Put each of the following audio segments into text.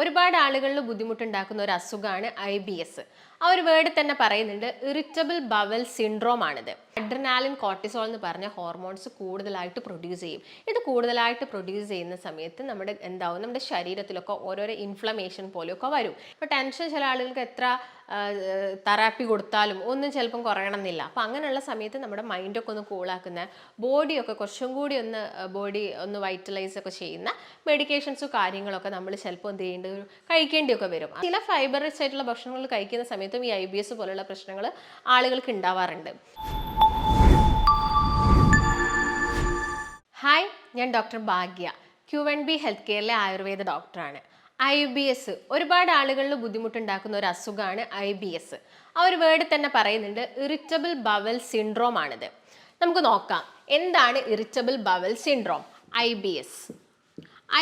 ഒരുപാട് ആളുകളിൽ ബുദ്ധിമുട്ടുണ്ടാക്കുന്ന ഒരു അസുഖമാണ് IBS. ആ ഒരു വേർഡ് തന്നെ പറയുന്നുണ്ട്, ഇറിറ്റബിൾ ബവൽ സിൻഡ്രോം ആണിത്. അഡ്രിനാലിൻ കോർട്ടിസോൾ എന്ന് പറഞ്ഞ ഹോർമോൺസ് കൂടുതലായിട്ട് പ്രൊഡ്യൂസ് ചെയ്യും. ഇത് കൂടുതലായിട്ട് പ്രൊഡ്യൂസ് ചെയ്യുന്ന സമയത്ത് നമ്മുടെ ശരീരത്തിലൊക്കെ ഓരോരോ ഇൻഫ്ലമേഷൻ പോലെയൊക്കെ വരും. ഇപ്പോൾ ടെൻഷൻ ചില ആളുകൾക്ക് എത്ര തെറാപ്പി കൊടുത്താലും ഒന്നും ചിലപ്പം കുറയണമെന്നില്ല. അപ്പം അങ്ങനെയുള്ള സമയത്ത് നമ്മുടെ മൈൻഡൊക്കെ ഒന്ന് കൂളാക്കുന്ന, ബോഡിയൊക്കെ കുറച്ചും കൂടി ബോഡി ഒന്ന് വൈറ്റലൈസ് ഒക്കെ ചെയ്യുന്ന മെഡിക്കേഷൻസും കാര്യങ്ങളൊക്കെ നമ്മൾ ചിലപ്പോൾ കഴിക്കേണ്ടിയൊക്കെ വരും. ചില ഫൈബർ റിച്ച് ആയിട്ടുള്ള ഭക്ഷണങ്ങൾ കഴിക്കുന്ന സമയത്തും ഈ IBS പോലുള്ള പ്രശ്നങ്ങൾ ആളുകൾക്ക് ഉണ്ടാവാറുണ്ട്. ഹായ്, ഞാൻ ഡോക്ടർ ഭാഗ്യ, QNB ഹെൽത്ത് കെയറിലെ ആയുർവേദ ഡോക്ടറാണ്. IBS ഒരുപാട് ആളുകളിൽ ബുദ്ധിമുട്ടുണ്ടാക്കുന്ന ഒരു അസുഖമാണ് IBS. ആ ഒരു വേർഡ് തന്നെ പറയുന്നുണ്ട്, ഇറിറ്റബിൾ ബവൽ സിൻഡ്രോം ആണിത്. നമുക്ക് നോക്കാം, എന്താണ് ഇറിറ്റബിൾ ബവൽ സിൻഡ്രോം?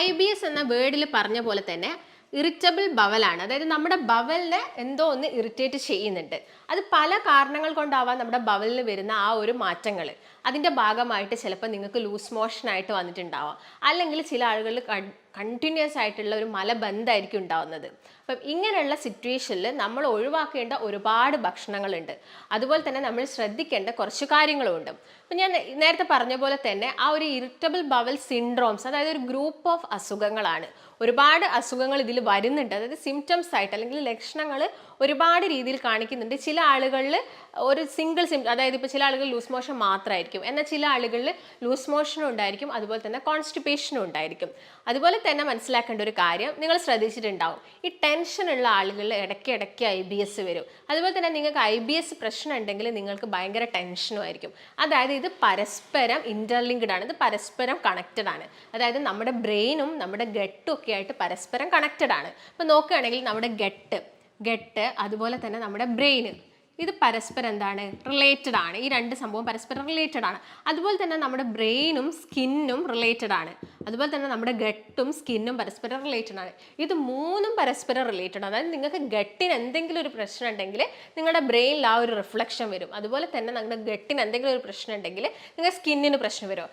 IBS എന്ന വേർഡിൽ പറഞ്ഞ പോലെ തന്നെ ഇറിറ്റബിൾ ബവലാണ്. അതായത് നമ്മുടെ ബവലിനെ എന്തോ ഒന്ന് ഇറിറ്റേറ്റ് ചെയ്യുന്നുണ്ട്. അത് പല കാരണങ്ങൾ കൊണ്ടാവാം നമ്മുടെ ബവലിൽ വരുന്ന ആ ഒരു മാറ്റങ്ങൾ. അതിൻ്റെ ഭാഗമായിട്ട് ചിലപ്പോൾ നിങ്ങൾക്ക് ലൂസ് മോഷൻ ആയിട്ട് വന്നിട്ടുണ്ടാവാം, അല്ലെങ്കിൽ ചില ആളുകളിൽ കണ്ടിന്യൂസ് ആയിട്ടുള്ള ഒരു മലബന്ധമായിരിക്കും ഉണ്ടാവുന്നത്. അപ്പം ഇങ്ങനെയുള്ള സിറ്റുവേഷനിൽ നമ്മൾ ഒഴിവാക്കേണ്ട ഒരുപാട് ഭക്ഷണങ്ങളുണ്ട്. അതുപോലെ തന്നെ നമ്മൾ ശ്രദ്ധിക്കേണ്ട കുറച്ച് കാര്യങ്ങളുമുണ്ട്. അപ്പം ഞാൻ നേരത്തെ പറഞ്ഞ പോലെ തന്നെ ആ ഒരു ഇറിറ്റബിൾ ബവൽ സിൻഡ്രോംസ്, അതായത് ഒരു ഗ്രൂപ്പ് ഓഫ് അസുഖങ്ങളാണ്. ഒരുപാട് അസുഖങ്ങൾ ഇതിൽ വരുന്നുണ്ട്. അതായത് സിംറ്റംസ് ആയിട്ട് അല്ലെങ്കിൽ ലക്ഷണങ്ങൾ ഒരുപാട് രീതിയിൽ കാണിക്കുന്നുണ്ട്. ചില ആളുകളിൽ ഒരു സിംഗിൾ അതായത് ഇപ്പോൾ ചില ആളുകൾ ലൂസ് മോഷൻ മാത്രമായിരിക്കും, എന്നാൽ ചില ആളുകളിൽ ലൂസ് മോഷനും ഉണ്ടായിരിക്കും, അതുപോലെ തന്നെ കോൺസ്റ്റിപ്പേഷനും ഉണ്ടായിരിക്കും. അതുപോലെ തന്നെ മനസ്സിലാക്കേണ്ട ഒരു കാര്യം, നിങ്ങൾ ശ്രദ്ധിച്ചിട്ടുണ്ടാവും, ഈ ടെൻഷനുള്ള ആളുകളിൽ ഇടയ്ക്ക് IBS വരും. അതുപോലെ തന്നെ നിങ്ങൾക്ക് IBS പ്രശ്നം ഉണ്ടെങ്കിൽ നിങ്ങൾക്ക് ഭയങ്കര ടെൻഷനും ആയിരിക്കും. അതായത് ഇത് പരസ്പരം ഇന്റർലിങ്ക്ഡ് ആണ്, ഇത് പരസ്പരം കണക്റ്റഡ് ആണ്. അതായത് നമ്മുടെ ബ്രെയിനും നമ്മുടെ ഗട്ടും ഒക്കെ ആയിട്ട് പരസ്പരം കണക്റ്റഡ് ആണ്. അപ്പോൾ നോക്കുകയാണെങ്കിൽ നമ്മുടെ ഗട്ട് അതുപോലെ തന്നെ നമ്മുടെ ബ്രെയിന്, ഇത് പരസ്പരം എന്താണ്, റിലേറ്റഡ് ആണ്. ഈ രണ്ട് സംഭവം പരസ്പരം റിലേറ്റഡ് ആണ്. അതുപോലെ തന്നെ നമ്മുടെ ബ്രെയിനും സ്കിന്നും റിലേറ്റഡ് ആണ്. അതുപോലെ തന്നെ നമ്മുടെ ഗട്ടും സ്കിന്നും പരസ്പരം റിലേറ്റഡ് ആണ്. ഇത് മൂന്നും പരസ്പരം റിലേറ്റഡ് ആണ്. അതായത് നിങ്ങൾക്ക് ഗട്ടിന് എന്തെങ്കിലും ഒരു പ്രശ്നം ഉണ്ടെങ്കിൽ നിങ്ങളുടെ ബ്രെയിനിൽ ആ ഒരു റിഫ്ലക്ഷൻ വരും. അതുപോലെ തന്നെ നിങ്ങളുടെ ഗട്ടിന് എന്തെങ്കിലും ഒരു പ്രശ്നം ഉണ്ടെങ്കിൽ നിങ്ങളുടെ സ്കിന്നിന് പ്രശ്നം വരും.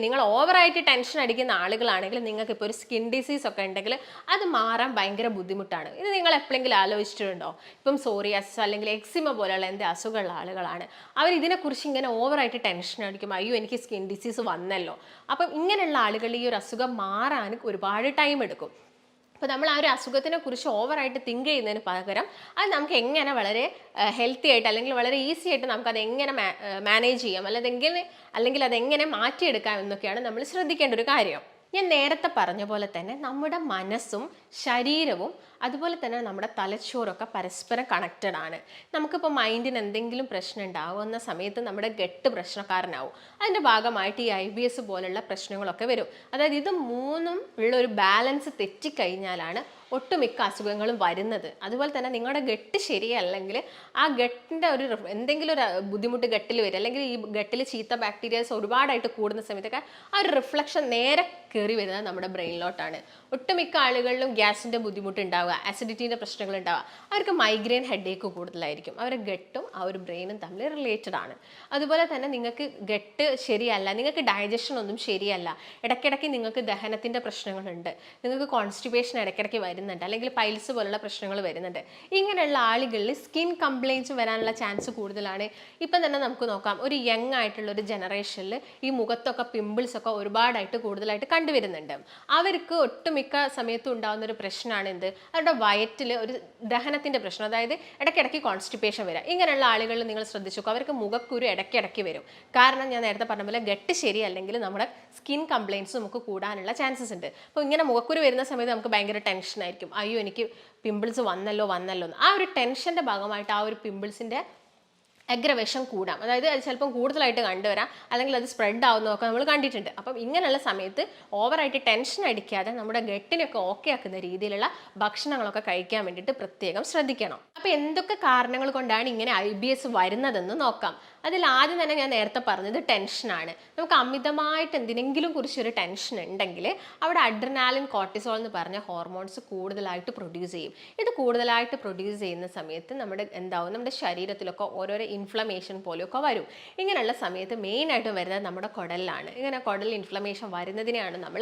നിങ്ങൾ ഓവറായിട്ട് ടെൻഷൻ അടിക്കുന്ന ആളുകളാണെങ്കിൽ നിങ്ങൾക്ക് ഇപ്പോൾ ഒരു സ്കിൻ ഡിസീസ് ഒക്കെ ഉണ്ടെങ്കിൽ അത് മാറാൻ ഭയങ്കര ബുദ്ധിമുട്ടാണ്. ഇത് നിങ്ങൾ എപ്പോഴെങ്കിലും ആലോചിച്ചിട്ടുണ്ടോ? ഇപ്പം സോറിയാസിസ് അല്ലെങ്കിൽ എക്സിമ പോലെയുള്ള അസുഖമുള്ള ആളുകളാണ്, അവർ ഇതിനെക്കുറിച്ച് ഇങ്ങനെ ഓവറായിട്ട് ടെൻഷൻ അടിക്കും, അയ്യോ എനിക്ക് സ്കിൻ ഡിസീസ് വന്നല്ലോ. അപ്പം ഇങ്ങനെയുള്ള ആളുകൾ ഈ ഒരു അസുഖം മാറാൻ ഒരുപാട് ടൈം എടുക്കും. അപ്പോൾ നമ്മൾ ആ ഒരു അസുഖത്തിനെ കുറിച്ച് ഓവറായിട്ട് തിങ്ക് ചെയ്യുന്നതിന് പകരം അത് നമുക്ക് എങ്ങനെ വളരെ ഹെൽത്തി ആയിട്ട് അല്ലെങ്കിൽ വളരെ ഈസി ആയിട്ട് നമുക്കത് എങ്ങനെ മാനേജ് ചെയ്യാം, അല്ലെങ്കിൽ അതെങ്ങനെ മാറ്റിയെടുക്കാം എന്നൊക്കെയാണ് നമ്മൾ ശ്രദ്ധിക്കേണ്ട ഒരു കാര്യം. ഞാൻ നേരത്തെ പറഞ്ഞ പോലെ തന്നെ നമ്മുടെ മനസ്സും ശരീരവും അതുപോലെ തന്നെ നമ്മുടെ തലച്ചോറൊക്കെ പരസ്പരം കണക്റ്റഡ് ആണ്. നമുക്കിപ്പോൾ മൈൻഡിന് എന്തെങ്കിലും പ്രശ്നം ഉണ്ടാവുന്ന സമയത്ത് നമ്മുടെ ഗട്ട് പ്രശ്നക്കാരനാവും. അതിൻ്റെ ഭാഗമായിട്ട് ഈ IBS പോലുള്ള പ്രശ്നങ്ങളൊക്കെ വരും. അതായത് ഇത് മൂന്നും ഉള്ള ഒരു ബാലൻസ് തെറ്റിക്കഴിഞ്ഞാലാണ് ഒട്ടുമിക്ക അസുഖങ്ങളും വരുന്നത്. അതുപോലെ തന്നെ നിങ്ങളുടെ ഗട്ട് ശരിയല്ലെങ്കിൽ ആ ഗട്ടിൻ്റെ എന്തെങ്കിലും ഒരു ബുദ്ധിമുട്ട് ഗട്ടിൽ വരും, അല്ലെങ്കിൽ ഈ ഗട്ടിൽ ചീത്ത ബാക്ടീരിയാസ് ഒരുപാടായിട്ട് കൂടുന്ന സമയത്തൊക്കെ ആ ഒരു റിഫ്ലക്ഷൻ നേരെ കയറി വരുന്നത് നമ്മുടെ ബ്രെയിനിലോട്ടാണ്. ഒട്ടുമിക്ക ആളുകളിലും ഗ്യാസിൻ്റെ ബുദ്ധിമുട്ട് ഉണ്ടാവുക, ആസിഡിറ്റീൻ്റെ പ്രശ്നങ്ങൾ ഉണ്ടാവുക, അവർക്ക് മൈഗ്രെയിൻ ഹെഡേക്ക് കൂടുതലായിരിക്കും. അവരുടെ ഗട്ടും ആ ഒരു ബ്രെയിനും തമ്മിൽ റിലേറ്റഡ് ആണ്. അതുപോലെ തന്നെ നിങ്ങൾക്ക് ഗട്ട് ശരിയല്ല, നിങ്ങൾക്ക് ഡൈജഷൻ ഒന്നും ശരിയല്ല, ഇടയ്ക്കിടയ്ക്ക് നിങ്ങൾക്ക് ദഹനത്തിൻ്റെ പ്രശ്നങ്ങളുണ്ട്, നിങ്ങൾക്ക് കോൺസ്റ്റിപ്പേഷൻ ഇടയ്ക്കിടയ്ക്ക് വരുന്നുണ്ട്, അല്ലെങ്കിൽ പൈൽസ് പോലുള്ള പ്രശ്നങ്ങൾ വരുന്നുണ്ട്. ഇങ്ങനെയുള്ള ആളുകളിൽ സ്കിൻ കംപ്ലയിൻസ് വരാനുള്ള ചാൻസ് കൂടുതലാണ്. ഇപ്പം തന്നെ നമുക്ക് നോക്കാം, ഒരു യങ് ആയിട്ടുള്ള ഒരു ജനറേഷനിൽ ഈ മുഖത്തൊക്കെ പിമ്പിൾസ് ഒക്കെ ഒരുപാടായിട്ട് കൂടുതലായിട്ട് കണ്ടുവരുന്നുണ്ട്. അവർക്ക് ഒട്ടുമിക്ക സമയത്തും ഉണ്ടാകുന്ന ഒരു പ്രശ്നമാണ് അവരുടെ വയറ്റിൽ ഒരു ദഹനത്തിൻ്റെ പ്രശ്നം, അതായത് ഇടയ്ക്കിടയ്ക്ക് കോൺസ്റ്റിപ്പേഷൻ വരിക. ഇങ്ങനെയുള്ള ആളുകളിൽ നിങ്ങൾ ശ്രദ്ധിച്ചു, അവർക്ക് മുഖക്കുരു ഇടയ്ക്കിടയ്ക്ക് വരും. കാരണം ഞാൻ നേരത്തെ പറഞ്ഞ പോലെ ഗട്ട് ശരിയല്ലെങ്കിൽ നമ്മുടെ സ്കിൻ കംപ്ലയിൻസ് നമുക്ക് കൂടാനുള്ള ചാൻസസ് ഉണ്ട്. അപ്പോൾ ഇങ്ങനെ മുഖക്കുരു വരുന്ന സമയത്ത് നമുക്ക് ഭയങ്കര ടെൻഷനായിരിക്കും, അയ്യോ എനിക്ക് പിമ്പിൾസ് വന്നല്ലോ ആ ഒരു ടെൻഷൻ്റെ ഭാഗമായിട്ട് ആ ഒരു പിമ്പിൾസിൻ്റെ അഗ്രവേഷൻ കൂടാം. അതായത് അത് ചിലപ്പം കൂടുതലായിട്ട് കണ്ടുവരാം, അല്ലെങ്കിൽ അത് സ്പ്രെഡ് ആവുന്നതൊക്കെ നമ്മൾ കണ്ടിട്ടുണ്ട്. അപ്പം ഇങ്ങനെയുള്ള സമയത്ത് ഓവറായിട്ട് ടെൻഷൻ അടിക്കാതെ നമ്മുടെ ഗട്ടിനൊക്കെ ഓക്കെ ആക്കുന്ന രീതിയിലുള്ള ഭക്ഷണങ്ങളൊക്കെ കഴിക്കാൻ വേണ്ടിയിട്ട് പ്രത്യേകം ശ്രദ്ധിക്കണം. അപ്പോൾ എന്തൊക്കെ കാരണങ്ങൾ കൊണ്ടാണ് ഇങ്ങനെ IBS വരുന്നതെന്ന് നോക്കാം. അതിൽ ആദ്യം തന്നെ ഞാൻ നേരത്തെ പറഞ്ഞത് ടെൻഷനാണ്. നമുക്ക് അമിതമായിട്ട് എന്തിനെങ്കിലും കുറിച്ചൊരു ടെൻഷൻ ഉണ്ടെങ്കിൽ അവിടെ അഡ്രിനാലിൻ കോർട്ടിസോൾ എന്ന് പറഞ്ഞ ഹോർമോൺസ് കൂടുതലായിട്ട് പ്രൊഡ്യൂസ് ചെയ്യും. ഇത് കൂടുതലായിട്ട് പ്രൊഡ്യൂസ് ചെയ്യുന്ന സമയത്ത് നമ്മുടെ ശരീരത്തിലൊക്കെ ഓരോരോ ഇൻഫ്ലമേഷൻ പോലെയൊക്കെ വരും. ഇങ്ങനെയുള്ള സമയത്ത് മെയിനായിട്ടും വരുന്നത് നമ്മുടെ കുടലിലാണ്. ഇങ്ങനെ കുടൽ ഇൻഫ്ലമേഷൻ വരുന്നതിനെയാണ് നമ്മൾ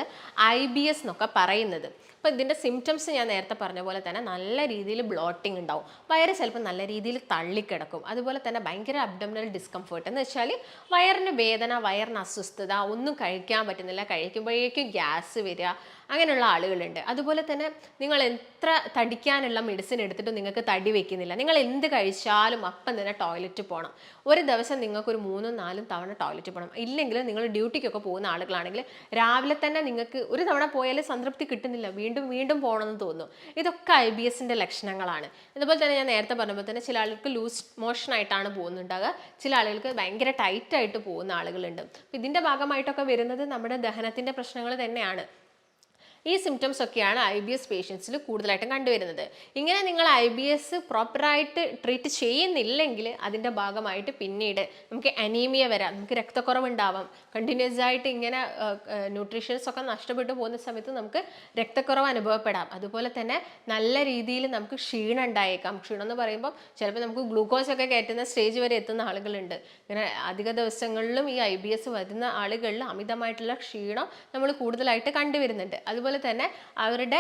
IBS എന്നൊക്കെ പറയുന്നത്. അപ്പോൾ ഇതിൻ്റെ സിംറ്റംസ് ഞാൻ നേരത്തെ പറഞ്ഞ പോലെ തന്നെ നല്ല രീതിയിൽ ബ്ലോട്ടിംഗ് ഉണ്ടാവും, വയറ് ചിലപ്പോൾ നല്ല രീതിയിൽ തള്ളിക്കിടക്കും, അതുപോലെ തന്നെ ഭയങ്കര അബ്ഡോമിനൽ ഡിസ്കംഫേർട്ട് എന്ന് വെച്ചാൽ വയറിന് വേദന, വയറിന് അസ്വസ്ഥത, ഒന്നും കഴിക്കാൻ പറ്റുന്നില്ല, കഴിക്കുമ്പോഴേക്കും ഗ്യാസ് വരിക, അങ്ങനെയുള്ള ആളുകളുണ്ട്. അതുപോലെ തന്നെ നിങ്ങൾ എത്ര തടിക്കാനുള്ള മെഡിസിൻ എടുത്തിട്ടും നിങ്ങൾക്ക് തടി വെക്കുന്നില്ല, നിങ്ങൾ എന്ത് കഴിച്ചാലും അപ്പം തന്നെ ടോയ്ലറ്റ് പോകണം. ഒരു ദിവസം നിങ്ങൾക്കൊരു 3-4 തവണ ടോയ്ലറ്റ് പോകണം. ഇല്ലെങ്കിൽ നിങ്ങൾ ഡ്യൂട്ടിക്കൊക്കെ പോകുന്ന ആളുകളാണെങ്കിൽ രാവിലെ തന്നെ നിങ്ങൾക്ക് ഒരു തവണ പോയാൽ സംതൃപ്തി കിട്ടുന്നില്ല, വീണ്ടും വീണ്ടും പോകണമെന്ന് തോന്നും. ഇതൊക്കെ IBSൻ്റെ ലക്ഷണങ്ങളാണ്. അതുപോലെ തന്നെ ഞാൻ നേരത്തെ പറഞ്ഞപ്പോൾ തന്നെ ചില ആളുകൾക്ക് ലൂസ് മോഷൻ ആയിട്ടാണ് പോകുന്നുണ്ടാകുക, ചില ആളുകൾക്ക് ഭയങ്കര ടൈറ്റായിട്ട് പോകുന്ന ആളുകളുണ്ട്. അപ്പോൾ ഇതിൻ്റെ ഭാഗമായിട്ടൊക്കെ വരുന്നത് നമ്മുടെ ദഹനത്തിൻ്റെ പ്രശ്നങ്ങൾ തന്നെയാണ്. ഈ സിംറ്റംസ് ഒക്കെയാണ് IBS പേഷ്യൻസിൽ കൂടുതലായിട്ടും കണ്ടുവരുന്നത്. ഇങ്ങനെ നിങ്ങൾ IBS പ്രോപ്പറായിട്ട് ട്രീറ്റ് ചെയ്യുന്നില്ലെങ്കിൽ അതിൻ്റെ ഭാഗമായിട്ട് പിന്നീട് നമുക്ക് അനീമിയ വരാം, നമുക്ക് രക്തക്കുറവുണ്ടാവാം. കണ്ടിന്യൂസ് ആയിട്ട് ഇങ്ങനെ ന്യൂട്രീഷൻസ് ഒക്കെ നഷ്ടപ്പെട്ടു പോകുന്ന സമയത്ത് നമുക്ക് രക്തക്കുറവ് അനുഭവപ്പെടാം. അതുപോലെ തന്നെ നല്ല രീതിയിൽ നമുക്ക് ക്ഷീണം ഉണ്ടായേക്കാം. ക്ഷീണം എന്ന് പറയുമ്പോൾ ചിലപ്പോൾ നമുക്ക് ഗ്ലൂക്കോസ് ഒക്കെ കയറ്റുന്ന സ്റ്റേജ് വരെ എത്തുന്ന ആളുകളുണ്ട്. ഇങ്ങനെ അധിക ദിവസങ്ങളിലും ഈ IBS വരുന്ന ആളുകളിൽ അമിതമായിട്ടുള്ള ക്ഷീണം നമ്മൾ കൂടുതലായിട്ട് കണ്ടുവരുന്നുണ്ട്. അതുപോലെ തന്നെ അവരുടെ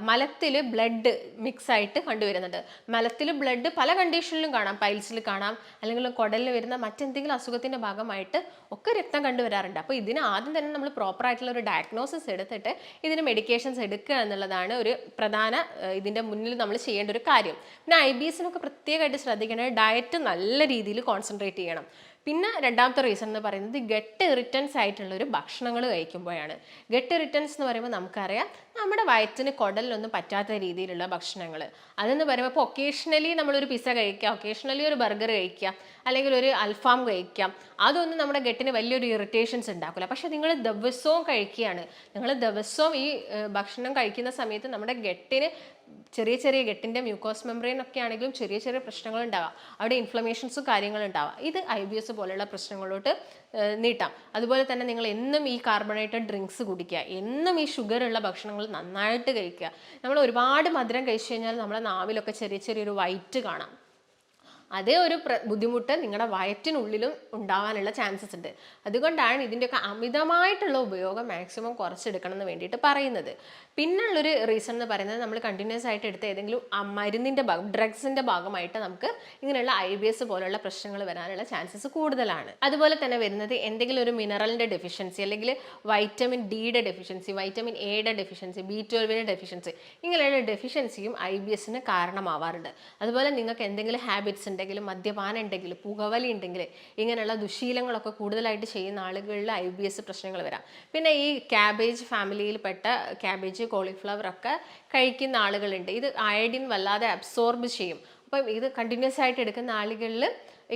മലത്തിൽ ബ്ലഡ് മിക്സ് ആയിട്ട് കണ്ടുവരുന്നുണ്ട്. മലത്തിൽ ബ്ലഡ് പല കണ്ടീഷനിലും കാണാം, പൈൽസിൽ കാണാം, അല്ലെങ്കിൽ കുടലിൽ വരുന്ന മറ്റെന്തെങ്കിലും അസുഖത്തിൻ്റെ ഭാഗമായിട്ട് ഒക്കെ രക്തം കണ്ടുവരാറുണ്ട്. അപ്പോൾ ഇതിന് ആദ്യം തന്നെ നമ്മൾ പ്രോപ്പറായിട്ടുള്ള ഒരു ഡയഗ്നോസിസ് എടുത്തിട്ട് ഇതിന് മെഡിക്കേഷൻസ് എടുക്കുക എന്നുള്ളതാണ് ഒരു പ്രധാന ഇതിൻ്റെ മുന്നിൽ നമ്മൾ ചെയ്യേണ്ട ഒരു കാര്യം. പിന്നെ IBSനൊക്കെ പ്രത്യേകമായിട്ട് ശ്രദ്ധിക്കേണ്ടത് ഡയറ്റ് നല്ല രീതിയിൽ കോൺസെൻട്രേറ്റ് ചെയ്യണം. പിന്നെ രണ്ടാമത്തെ റീസൺ എന്ന് പറയുന്നത് ഗട്ട് ഇറിറ്റൻസ് ആയിട്ടുള്ള ഒരു ഭക്ഷണങ്ങൾ കഴിക്കുമ്പോഴാണ്. ഗട്ട് ഇറിറ്റൻസ് എന്ന് പറയുമ്പോൾ നമുക്കറിയാം നമ്മുടെ വയറ്റിന് കുടലിലൊന്നും പറ്റാത്ത രീതിയിലുള്ള ഭക്ഷണങ്ങൾ. അതെന്ന് പറയുമ്പോൾ ഇപ്പോൾ ഒക്കേഷണലി നമ്മളൊരു പിസ്സ കഴിക്കുക, ഒക്കേഷണലി ഒരു ബർഗർ കഴിക്കുക, അല്ലെങ്കിൽ ഒരു അൽഫാം കഴിക്കാം, അതൊന്നും നമ്മുടെ ഗട്ടിന് വലിയൊരു ഇറിറ്റേഷൻസ് ഉണ്ടാക്കില്ല. പക്ഷെ നിങ്ങൾ ദിവസവും കഴിക്കുകയാണ്, നിങ്ങൾ ദിവസവും ഈ ഭക്ഷണം കഴിക്കുന്ന സമയത്ത് നമ്മുടെ ഗട്ടിന് ചെറിയ ചെറിയ ഗട്ടിൻ്റെ മ്യൂക്കോസ് മെംബ്രെയിൻ ഒക്കെ ആണെങ്കിലും ചെറിയ ചെറിയ പ്രശ്നങ്ങൾ ഉണ്ടാവാം, അവിടെ ഇൻഫ്ലമേഷൻസും കാര്യങ്ങളും ഉണ്ടാവാം. ഇത് IBS പോലെയുള്ള പ്രശ്നങ്ങളോട്ട് നീട്ടാം. അതുപോലെ തന്നെ നിങ്ങൾ എന്നും ഈ കാർബണേറ്റഡ് ഡ്രിങ്ക്സ് കുടിക്കുക, എന്നും ഈ ഷുഗറുള്ള ഭക്ഷണങ്ങൾ നന്നായിട്ട് കഴിക്കുക. നമ്മൾ ഒരുപാട് മധുരം കഴിച്ചു കഴിഞ്ഞാൽ നമ്മുടെ നാവിലൊക്കെ ചെറിയ ചെറിയൊരു വൈറ്റ് കാണാം. അതേ ഒരു ബുദ്ധിമുട്ട് നിങ്ങളുടെ വയറ്റിനുള്ളിലും ഉണ്ടാവാനുള്ള ചാൻസസ് ഉണ്ട്. അതുകൊണ്ടാണ് ഇതിൻ്റെയൊക്കെ അമിതമായിട്ടുള്ള ഉപയോഗം മാക്സിമം കുറച്ചെടുക്കണം എന്ന് വേണ്ടിയിട്ട് പറയുന്നത്. പിന്നുള്ളൊരു റീസൺ എന്ന് പറയുന്നത് നമ്മൾ കണ്ടിന്യൂസ് ആയിട്ട് എടുത്ത ഏതെങ്കിലും മരുന്നിൻ്റെ ഡ്രഗ്സിൻ്റെ ഭാഗമായിട്ട് നമുക്ക് ഇങ്ങനെയുള്ള IBS പോലുള്ള പ്രശ്നങ്ങൾ വരാനുള്ള ചാൻസസ് കൂടുതലാണ്. അതുപോലെ തന്നെ വരുന്നത് എന്തെങ്കിലും ഒരു മിനറലിൻ്റെ ഡെഫിഷ്യൻസി, അല്ലെങ്കിൽ വൈറ്റമിൻ ഡിയുടെ ഡെഫിഷ്യൻസി, വൈറ്റമിൻ എയുടെ ഡെഫിഷ്യൻസി, B12 ഡെഫിഷ്യൻസി, ഇങ്ങനെയുള്ള ഡെഫിഷ്യൻസിയും IBSന് കാരണമാവാറുണ്ട്. അതുപോലെ നിങ്ങൾക്ക് എന്തെങ്കിലും ഹാബിറ്റ്സ് ഉണ്ടെങ്കിലും, മദ്യപാനം ഉണ്ടെങ്കിൽ, പുകവലി ഉണ്ടെങ്കിൽ, ഇങ്ങനെയുള്ള ദുശീലങ്ങളൊക്കെ കൂടുതലായിട്ട് ചെയ്യുന്ന ആളുകളിൽ IBS പ്രശ്നങ്ങൾ വരാം. പിന്നെ ഈ ക്യാബേജ് ഫാമിലിയിൽപ്പെട്ട ക്യാബേജ്, കോളിഫ്ലവർ ഒക്കെ കഴിക്കുന്ന ആളുകളുണ്ട്. ഇത് അയഡിൻ വല്ലാതെ അബ്സോർബ് ചെയ്യും. അപ്പം ഇത് കണ്ടിന്യൂസ് ആയിട്ട് എടുക്കുന്ന ആളുകളിൽ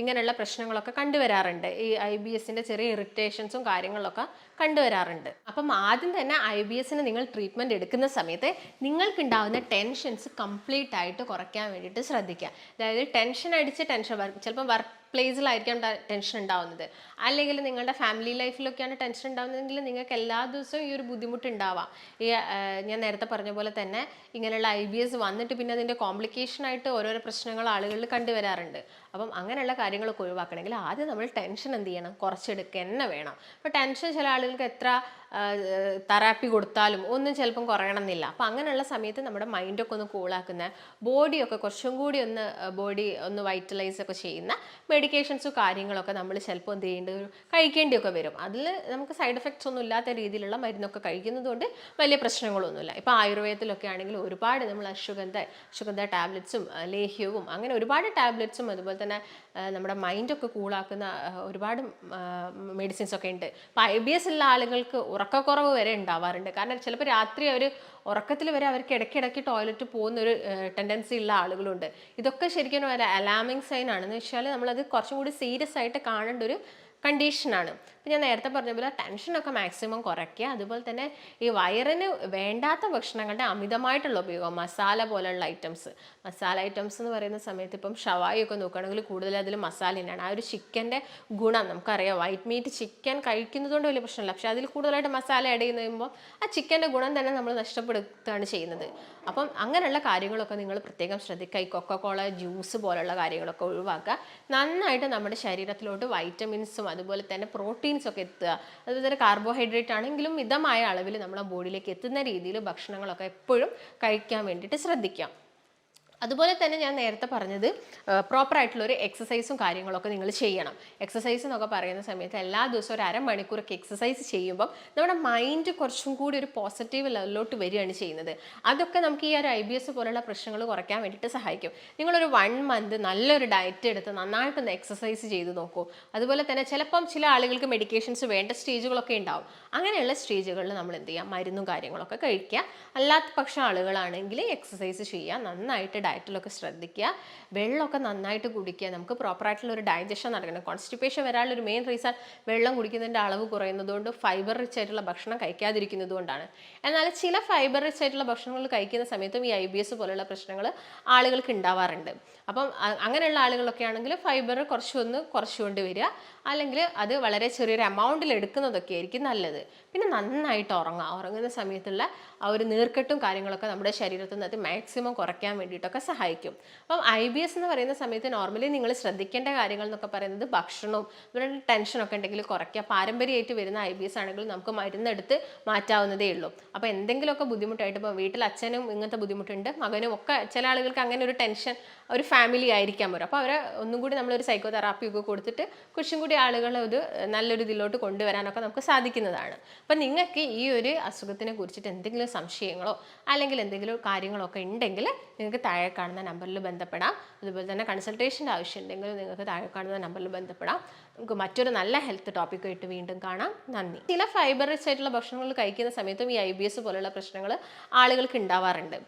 ഇങ്ങനെയുള്ള പ്രശ്നങ്ങളൊക്കെ കണ്ടുവരാറുണ്ട്. ഈ IBSൻ്റെ ചെറിയ ഇറിറ്റേഷൻസും കാര്യങ്ങളൊക്കെ കണ്ടുവരാറുണ്ട്. അപ്പം ആദ്യം തന്നെ IBSന് നിങ്ങൾ ട്രീറ്റ്മെൻറ്റ് എടുക്കുന്ന സമയത്ത് നിങ്ങൾക്കുണ്ടാകുന്ന ടെൻഷൻസ് കംപ്ലീറ്റ് ആയിട്ട് കുറയ്ക്കാൻ വേണ്ടിയിട്ട് ശ്രദ്ധിക്കുക. അതായത് ടെൻഷൻ അടിച്ച് ചിലപ്പോൾ വർക്ക് പ്ലേസിലായിരിക്കാം ടെൻഷൻ ഉണ്ടാവുന്നത്, അല്ലെങ്കിൽ നിങ്ങളുടെ ഫാമിലി ലൈഫിലൊക്കെയാണ് ടെൻഷൻ ഉണ്ടാവുന്നതെങ്കിൽ നിങ്ങൾക്ക് എല്ലാ ദിവസവും ഈ ഒരു ബുദ്ധിമുട്ട് ഉണ്ടാവാം. ഈ ഞാൻ നേരത്തെ പറഞ്ഞ പോലെ തന്നെ ഇങ്ങനെയുള്ള IBS വന്നിട്ട് പിന്നെ അതിൻ്റെ കോംപ്ലിക്കേഷനായിട്ട് ഓരോരോ പ്രശ്നങ്ങൾ ആളുകളിൽ കണ്ടുവരാറുണ്ട്. അപ്പം അങ്ങനെയുള്ള കാര്യങ്ങളൊക്കെ ഒഴിവാക്കണമെങ്കിൽ ആദ്യം നമ്മൾ ടെൻഷൻ എന്ത് ചെയ്യണം, കുറച്ചെടുക്കുക തന്നെ വേണം. അപ്പോൾ ടെൻഷൻ ചില ആളുകൾക്ക് എത്ര തെറാപ്പി കൊടുത്താലും ഒന്നും ചിലപ്പം കുറയണമെന്നില്ല. അപ്പം അങ്ങനെയുള്ള സമയത്ത് നമ്മുടെ മൈൻഡൊക്കെ ഒന്ന് കൂളാക്കുന്ന, ബോഡിയൊക്കെ കുറച്ചും കൂടി ബോഡി ഒന്ന് വൈറ്റലൈസ് ഒക്കെ ചെയ്യുന്ന മെഡിക്കേഷൻസും കാര്യങ്ങളൊക്കെ നമ്മൾ ചിലപ്പോൾ എന്ത് കഴിക്കേണ്ടിയൊക്കെ വരും. അതിൽ നമുക്ക് സൈഡ് എഫക്ട്സ് ഒന്നും ഇല്ലാത്ത രീതിയിലുള്ള മരുന്നൊക്കെ കഴിക്കുന്നത് കൊണ്ട് വലിയ പ്രശ്നങ്ങളൊന്നുമില്ല. ഇപ്പോൾ ആയുർവേദത്തിലൊക്കെ ആണെങ്കിൽ ഒരുപാട് നമ്മൾ അശ്വഗന്ധ ടാബ്ലറ്റ്സും ലേഹ്യവും അങ്ങനെ ഒരുപാട് ടാബ്ലറ്റ്സും അതുപോലെ തന്നെ നമ്മുടെ മൈൻഡൊക്കെ കൂളാക്കുന്ന ഒരുപാട് മെഡിസിൻസ് ഒക്കെ ഉണ്ട്. ഇപ്പോൾ IBS ഉള്ള ആളുകൾക്ക് ഉറക്കക്കുറവ് വരെ ഉണ്ടാവാറുണ്ട്. കാരണം ചിലപ്പോൾ രാത്രി ഉറക്കത്തിൽ വരെ അവർക്ക് ഇടയ്ക്കിടയ്ക്ക് ടോയ്ലറ്റ് പോകുന്നൊരു ടെൻഡൻസി ഉള്ള ആളുകളുണ്ട്. ഇതൊക്കെ ശരിക്കും ഒരു അലാമിങ് സൈൻ ആണെന്ന് വെച്ചാൽ നമ്മളത് കുറച്ചും കൂടി സീരിയസ് ആയിട്ട് കാണേണ്ട ഒരു കണ്ടീഷനാണ്. ഇപ്പം ഞാൻ നേരത്തെ പറഞ്ഞ പോലെ ടെൻഷനൊക്കെ മാക്സിമം കുറയ്ക്കുക. അതുപോലെ തന്നെ ഈ വയറിന് വേണ്ടാത്ത ഭക്ഷണങ്ങളുടെ അമിതമായിട്ടുള്ള ഉപയോഗം, മസാല പോലുള്ള മസാല ഐറ്റംസ് എന്ന് പറയുന്ന സമയത്ത് ഇപ്പം ഷവായി ഒക്കെ നോക്കുകയാണെങ്കിൽ കൂടുതൽ അതിൽ മസാല തന്നെയാണ്. ആ ഒരു ചിക്കൻ്റെ ഗുണം നമുക്കറിയാം. വൈറ്റ് മീറ്റ് ചിക്കൻ കഴിക്കുന്നത് കൊണ്ട് വലിയ പ്രശ്നമില്ല, പക്ഷെ അതിൽ കൂടുതലായിട്ട് മസാല ആഡ് ചെയ്യുന്ന കഴിയുമ്പോൾ ആ ചിക്കൻ്റെ ഗുണം തന്നെ നമ്മൾ നഷ്ടപ്പെടുത്തുകയാണ് ചെയ്യുന്നത്. അപ്പം അങ്ങനെയുള്ള കാര്യങ്ങളൊക്കെ നിങ്ങൾ പ്രത്യേകം ശ്രദ്ധിക്കുക. ഈ കൊക്കക്കോള ജ്യൂസ് പോലുള്ള കാര്യങ്ങളൊക്കെ ഒഴിവാക്കുക. നന്നായിട്ട് നമ്മുടെ ശരീരത്തിലോട്ട് വൈറ്റമിൻസും അതുപോലെ തന്നെ പ്രോട്ടീൻസും ഒക്കെ എത്തുക. അതുപോലെ തന്നെ കാർബോഹൈഡ്രേറ്റ് ആണെങ്കിലും മിതമായ അളവിൽ നമ്മുടെ ബോഡിയിലേക്ക് എത്തുന്ന രീതിയിൽ ഭക്ഷണങ്ങളൊക്കെ എപ്പോഴും കഴിക്കാൻ വേണ്ടിയിട്ട് ശ്രദ്ധിക്കാം. അതുപോലെ തന്നെ ഞാൻ നേരത്തെ പറഞ്ഞത് പ്രോപ്പറായിട്ടുള്ള ഒരു എക്സസൈസും കാര്യങ്ങളൊക്കെ നിങ്ങൾ ചെയ്യണം. എക്സസൈസ് എന്നൊക്കെ പറയുന്ന സമയത്ത് എല്ലാ ദിവസവും ഒരു അരമണിക്കൂറൊക്കെ എക്സസൈസ് ചെയ്യുമ്പോൾ നമ്മുടെ മൈൻഡ് കുറച്ചും കൂടി ഒരു പോസിറ്റീവ് ലെവലിലോട്ട് വരികയാണ് ചെയ്യുന്നത്. അതൊക്കെ നമുക്ക് ഈ ഒരു IBS പോലുള്ള പ്രശ്നങ്ങൾ കുറയ്ക്കാൻ വേണ്ടിയിട്ട് സഹായിക്കും. നിങ്ങളൊരു 1 മന്ത് നല്ലൊരു ഡയറ്റ് എടുത്ത് നന്നായിട്ടൊന്ന് എക്സസൈസ് ചെയ്ത് നോക്കൂ. അതുപോലെ തന്നെ ചിലപ്പം ചില ആളുകൾക്ക് മെഡിക്കേഷൻസ് വേണ്ട സ്റ്റേജുകളൊക്കെ ഉണ്ടാവും. അങ്ങനെയുള്ള സ്റ്റേജുകളിൽ നമ്മൾ എന്ത് ചെയ്യുക, മരുന്നും കാര്യങ്ങളൊക്കെ കഴിക്കുക. അല്ലാത്ത പക്ഷം ആളുകളാണെങ്കിൽ എക്സസൈസ് ചെയ്യുക, നന്നായിട്ട് ഡയറ്റിലൊക്കെ ശ്രദ്ധിക്കുക, വെള്ളമൊക്കെ നന്നായിട്ട് കുടിക്കുക. നമുക്ക് പ്രോപ്പറായിട്ടുള്ള ഒരു ഡൈജഷൻ നടക്കണം. കോൺസ്റ്റിപ്പേഷൻ വരാനുള്ള ഒരു മെയിൻ റീസൺ വെള്ളം കുടിക്കുന്നതിൻ്റെ അളവ് കുറയുന്നതുകൊണ്ട് ഫൈബർ റിച്ച് ആയിട്ടുള്ള ഭക്ഷണം കഴിക്കാതിരിക്കുന്നത് കൊണ്ടാണ്. എന്നാൽ ചില ഫൈബർ റിച്ച് ആയിട്ടുള്ള ഭക്ഷണങ്ങൾ കഴിക്കുന്ന സമയത്തും ഈ IBS പോലുള്ള പ്രശ്നങ്ങൾ ആളുകൾക്ക് ഉണ്ടാവാറുണ്ട്. അപ്പം അങ്ങനെയുള്ള ആളുകളൊക്കെ ആണെങ്കിൽ ഫൈബർ കുറച്ചുകൊണ്ട് വരിക, അല്ലെങ്കിൽ അത് വളരെ ചെറിയൊരു എമൗണ്ടിൽ എടുക്കുന്നതൊക്കെ ആയിരിക്കും നല്ലത്. പിന്നെ നന്നായിട്ട് ഉറങ്ങുന്ന സമയത്തുള്ള ആ ഒരു നീർക്കെട്ടും കാര്യങ്ങളൊക്കെ നമ്മുടെ ശരീരത്തിൽ നിന്ന് അത് മാക്സിമം കുറയ്ക്കാൻ വേണ്ടിയിട്ടൊക്കെ സഹായിക്കും. അപ്പം IBS എന്ന് പറയുന്ന സമയത്ത് നോർമലി നിങ്ങൾ ശ്രദ്ധിക്കേണ്ട കാര്യങ്ങൾ എന്നൊക്കെ പറയുന്നത് ഭക്ഷണവും അതുപോലെ ടെൻഷനൊക്കെ ഉണ്ടെങ്കിൽ കുറയ്ക്കുക. പാരമ്പര്യമായിട്ട് വരുന്ന IBS ആണെങ്കിൽ നമുക്ക് മരുന്നെടുത്ത് മാറ്റാവുന്നതേ ഉള്ളൂ. അപ്പോൾ എന്തെങ്കിലുമൊക്കെ ബുദ്ധിമുട്ടായിട്ട്, ഇപ്പോൾ വീട്ടിൽ അച്ഛനും ഇങ്ങനത്തെ ബുദ്ധിമുട്ടുണ്ട്, മകനും ഒക്കെ, ചില ആളുകൾക്ക് അങ്ങനെ ഒരു ടെൻഷൻ ഒരു ഫാമിലി ആയിരിക്കാൻ പറ്റും. അപ്പോൾ അവരെ ഒന്നും കൂടി നമ്മളൊരു സൈക്കോ തെറാപ്പിയൊക്കെ കൊടുത്തിട്ട് കുറച്ചും കൂടി ആളുകളെ ഒരു നല്ലൊരു ഇതിലോട്ട് കൊണ്ടുവരാനൊക്കെ നമുക്ക് സാധിക്കുന്നതാണ്. അപ്പം നിങ്ങൾക്ക് ഈ ഒരു അസുഖത്തിനെ കുറിച്ചിട്ട് എന്തെങ്കിലും സംശയങ്ങളോ അല്ലെങ്കിൽ എന്തെങ്കിലും കാര്യങ്ങളൊക്കെ ഉണ്ടെങ്കിൽ നിങ്ങൾക്ക് താഴെ കാണുന്ന നമ്പറിൽ ബന്ധപ്പെടാം. അതുപോലെ തന്നെ കൺസൾട്ടേഷൻ്റെ ആവശ്യം ഉണ്ടെങ്കിൽ നിങ്ങൾക്ക് താഴെ കാണുന്ന നമ്പറിൽ ബന്ധപ്പെടാം. നമുക്ക് മറ്റൊരു നല്ല ഹെൽത്ത് ടോപ്പിക്കായിട്ട് വീണ്ടും കാണാം. നന്ദി. ചില ഫൈബർ റിച്ച് ആയിട്ടുള്ള ഭക്ഷണങ്ങൾ കഴിക്കുന്ന സമയത്തും ഈ IBS പോലുള്ള പ്രശ്നങ്ങൾ ആളുകൾക്ക് ഉണ്ടാവാറുണ്ട്.